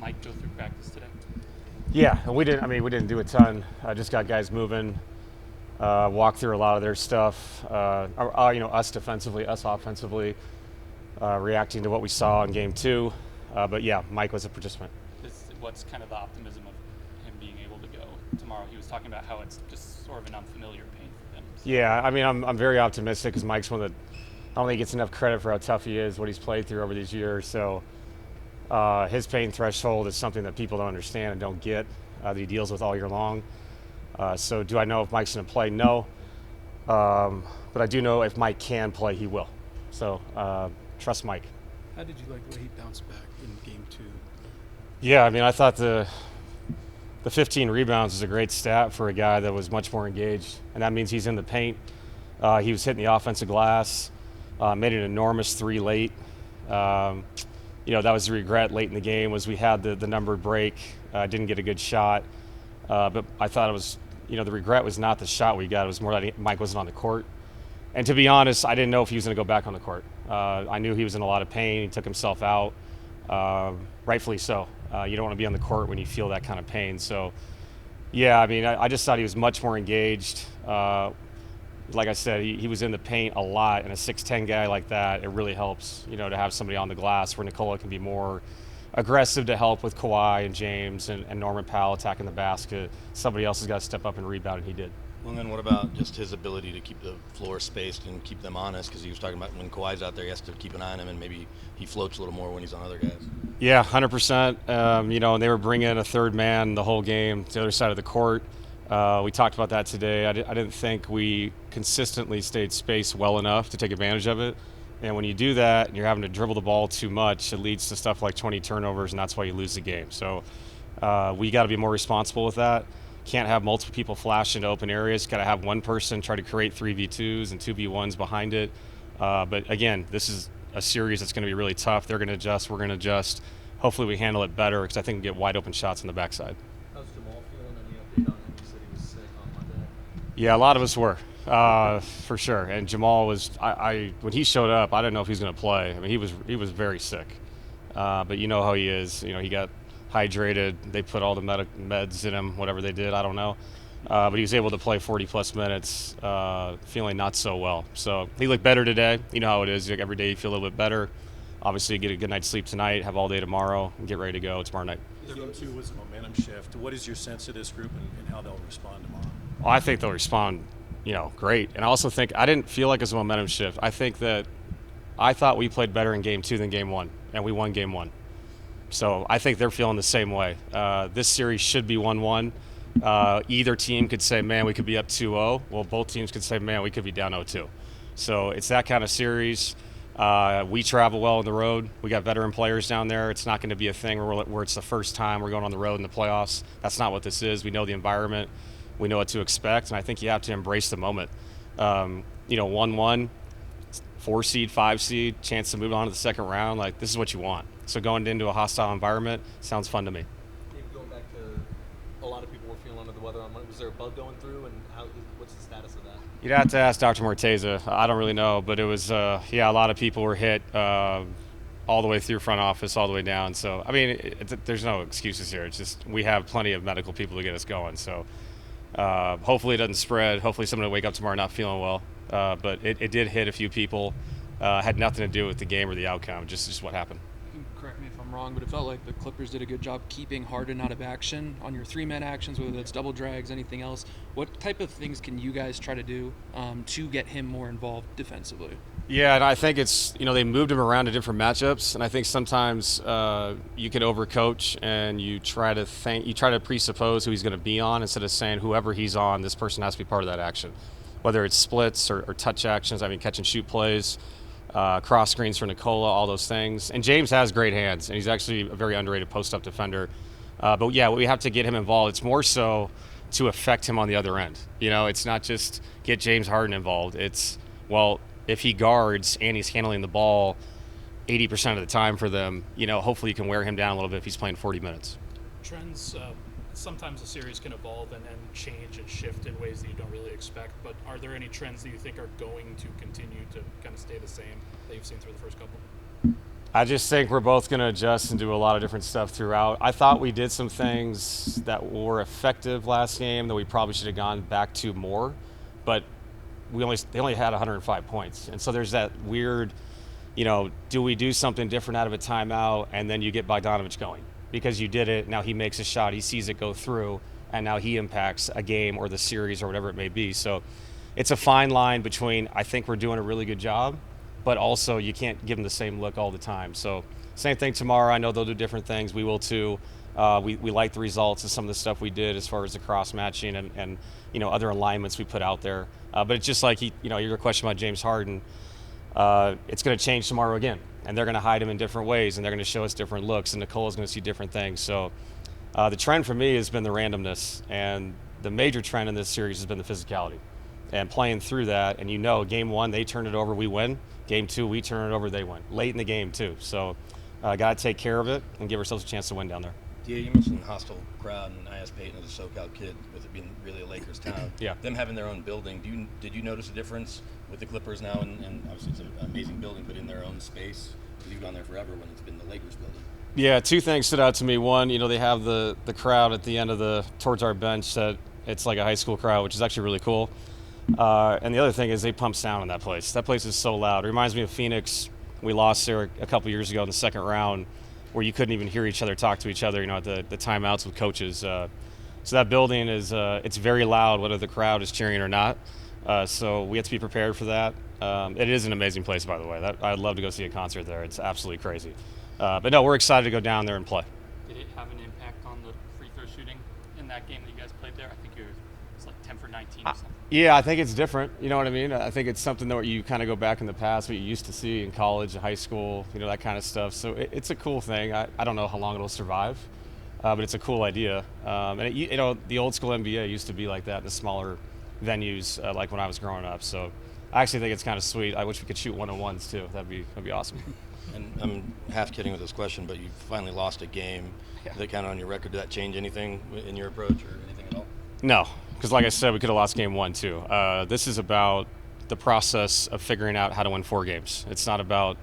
Mike go through practice today? Yeah, and we didn't do a ton. Just got guys moving, walked through a lot of their stuff. Us defensively, us offensively, reacting to what we saw in game two. But yeah, Mike was a participant. What's kind of the optimism of him being able to go tomorrow? He was talking about how it's just sort of an unfamiliar pain for him. So. Yeah, I'm very optimistic because Mike's one that I don't think he gets enough credit for how tough he is, what he's played through over these years. So his pain threshold is something that people don't understand and don't get, that he deals with all year long. So do I know if Mike's going to play? No. But I do know if Mike can play, he will. So trust Mike. How did you like the way he bounced back in game two? Yeah, I thought the 15 rebounds is a great stat for a guy that was much more engaged, and that means he's in the paint. He was hitting the offensive glass, made an enormous three late. That was the regret late in the game was we had the numbered break, didn't get a good shot. But I thought it was, the regret was not the shot we got. It was more that Mike wasn't on the court. And to be honest, I didn't know if he was going to go back on the court. I knew he was in a lot of pain. He took himself out, rightfully so. You don't want to be on the court when you feel that kind of pain. So, yeah, I just thought he was much more engaged. Like I said, he was in the paint a lot, and a 6'10 guy like that, it really helps, to have somebody on the glass where Nikola can be more aggressive to help with Kawhi and James and Norman Powell attacking the basket. Somebody else has got to step up and rebound, and he did. Well, and then what about just his ability to keep the floor spaced and keep them honest? Because he was talking about when Kawhi's out there, he has to keep an eye on him, and maybe he floats a little more when he's on other guys. Yeah, 100%. And they were bringing a third man the whole game to the other side of the court. We talked about that today. I didn't think we consistently stayed spaced well enough to take advantage of it. And when you do that and you're having to dribble the ball too much, it leads to stuff like 20 turnovers, and that's why you lose the game. So we got to be more responsible with that. Can't have multiple people flash into open areas. Got to have one person try to create 3v2s and 2v1s behind it. But again, this is a series that's going to be really tough. They're going to adjust. We're going to adjust. Hopefully we handle it better because I think we get wide open shots on the backside. How's Jamal feeling? Any update on him? You said he was sick on Monday. Yeah, a lot of us were, for sure. And Jamal was, when he showed up, I didn't know if he was going to play. He was very sick. But you know how he is. He got hydrated. They put all the meds in him, whatever they did, I don't know. But he was able to play 40-plus minutes, feeling not so well. So he looked better today. You know how it is. Every day you feel a little bit better. Obviously, you get a good night's sleep tonight, have all day tomorrow, and get ready to go tomorrow night. Game two was a momentum shift. What is your sense of this group and how they'll respond tomorrow? Well, I think they'll respond, great. And I also think I didn't feel like it was a momentum shift. I thought we played better in game two than game one, and we won game one. So I think they're feeling the same way. This series should be 1-1. Either team could say, man, we could be up 2-0. Well, both teams could say, man, we could be down 0-2. So it's that kind of series. We travel well on the road. We got veteran players down there. It's not going to be a thing where it's the first time we're going on the road in the playoffs. That's not what this is. We know the environment. We know what to expect, and I think you have to embrace the moment. 1-1, 4 seed, 5 seed, chance to move on to the second round. This is what you want. So going into a hostile environment sounds fun to me. Maybe going back to a lot of people were feeling under the weather on Monday. Was there a bug going through, and what's the status of that? You'd have to ask Dr. Morteza. I don't really know, but it was, a lot of people were hit all the way through front office, all the way down. So, there's no excuses here. It's just we have plenty of medical people to get us going. So hopefully it doesn't spread. Hopefully someone will wake up tomorrow not feeling well. But it did hit a few people. Had nothing to do with the game or the outcome, just what happened. You can correct me if I'm wrong, but it felt like the Clippers did a good job keeping Harden out of action on your three-man actions, whether that's double drags, anything else. What type of things can you guys try to do to get him more involved defensively? Yeah, and I think it's, they moved him around to different matchups, and I think sometimes you can overcoach and you try to presuppose who he's going to be on instead of saying whoever he's on, this person has to be part of that action. Whether it's splits or touch actions, catch and shoot plays, cross screens for Nikola, all those things. And James has great hands, and he's actually a very underrated post-up defender. But yeah, we have to get him involved. It's more so to affect him on the other end. It's not just get James Harden involved. It's, if he guards and he's handling the ball 80% of the time for them, hopefully you can wear him down a little bit if he's playing 40 minutes. Trends, sometimes a series can evolve and change and shift in ways that you don't really expect, but are there any trends that you think are going to continue to kind of stay the same that you've seen through the first couple? I just think we're both going to adjust and do a lot of different stuff throughout. I thought we did some things that were effective last game that we probably should have gone back to more, but they only had 105 points. And so there's that weird, do we do something different out of a timeout, and then you get Bogdanovich going because you did it. Now he makes a shot, he sees it go through, and now he impacts a game or the series or whatever it may be. So it's a fine line between I think we're doing a really good job, but also you can't give them the same look all the time. So same thing tomorrow. I know they'll do different things. We will too. We like the results of some of the stuff we did as far as the cross matching and other alignments we put out there. But it's just like your question about James Harden. It's going to change tomorrow again, and they're going to hide him in different ways, and they're going to show us different looks, and Nicole is going to see different things. So the trend for me has been the randomness, and the major trend in this series has been the physicality and playing through that. And game 1 they turn it over, we win. Game 2 we turn it over, they win. Late in the game too. So got to take care of it and give ourselves a chance to win down there. Yeah, you mentioned hostile crowd, and I asked Peyton as a SoCal kid, with it being really a Lakers town. Yeah. Them having their own building, did you notice a difference with the Clippers now? And obviously it's an amazing building, but in their own space, because you've gone there forever when it's been the Lakers building. Yeah, 2 things stood out to me. One, they have the crowd at the end towards our bench that it's like a high school crowd, which is actually really cool. And the other thing is they pump sound in that place. That place is so loud. It reminds me of Phoenix. We lost there a couple years ago in the second round, where you couldn't even hear each other talk to each other, at the timeouts with coaches. So that building is it's very loud, whether the crowd is cheering or not. So we have to be prepared for that. It is an amazing place, by the way. I'd love to go see a concert there. It's absolutely crazy. But no, we're excited to go down there and play. Did it have an impact on the free throw shooting in that game that you guys played there? I think it's like 10 for 19 or something. Yeah, I think it's different. You know what I mean? I think it's something that you kind of go back in the past, what you used to see in college and high school, that kind of stuff. So it's a cool thing. I don't know how long it'll survive, but it's a cool idea. And the old school NBA used to be like that in the smaller venues, like when I was growing up. So I actually think it's kind of sweet. I wish we could shoot one-on-ones too. That'd be awesome. And I'm half kidding with this question, but you finally lost a game. Yeah. That kind of on your record. Did that change anything in your approach or anything at all? No, because like I said, we could have lost game 1 too. This is about the process of figuring out how to win 4 games. It's not about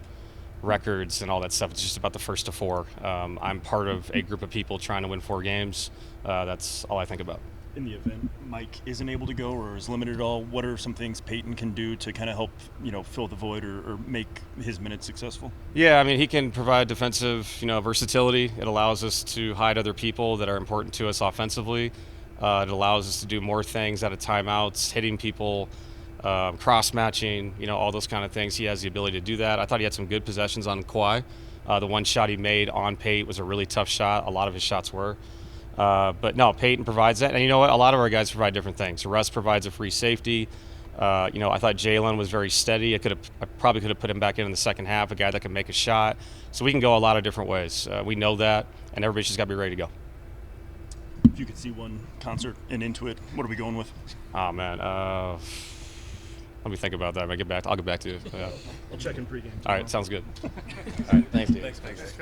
records and all that stuff. It's just about the first to 4. I'm part of a group of people trying to win 4 games. That's all I think about. In the event Mike isn't able to go or is limited at all, what are some things Peyton can do to kind of help, fill the void or make his minutes successful? Yeah, I mean, he can provide defensive, versatility. It allows us to hide other people that are important to us offensively. It allows us to do more things out of timeouts, hitting people, cross-matching, all those kind of things. He has the ability to do that. I thought he had some good possessions on Kawhi. The one shot he made on Pate was a really tough shot. A lot of his shots were. But no, Peyton provides that. And you know what? A lot of our guys provide different things. Russ provides a free safety. I thought Jalen was very steady. I probably could have put him back in the second half, a guy that can make a shot. So we can go a lot of different ways. We know that, and everybody's just got to be ready to go. If you could see one concert and Intuit, what are we going with? Oh, man. Let me think about that. I'll get back to you. Yeah. I'll check in pregame. All right, sounds good. All right, thanks, Dave. Thanks.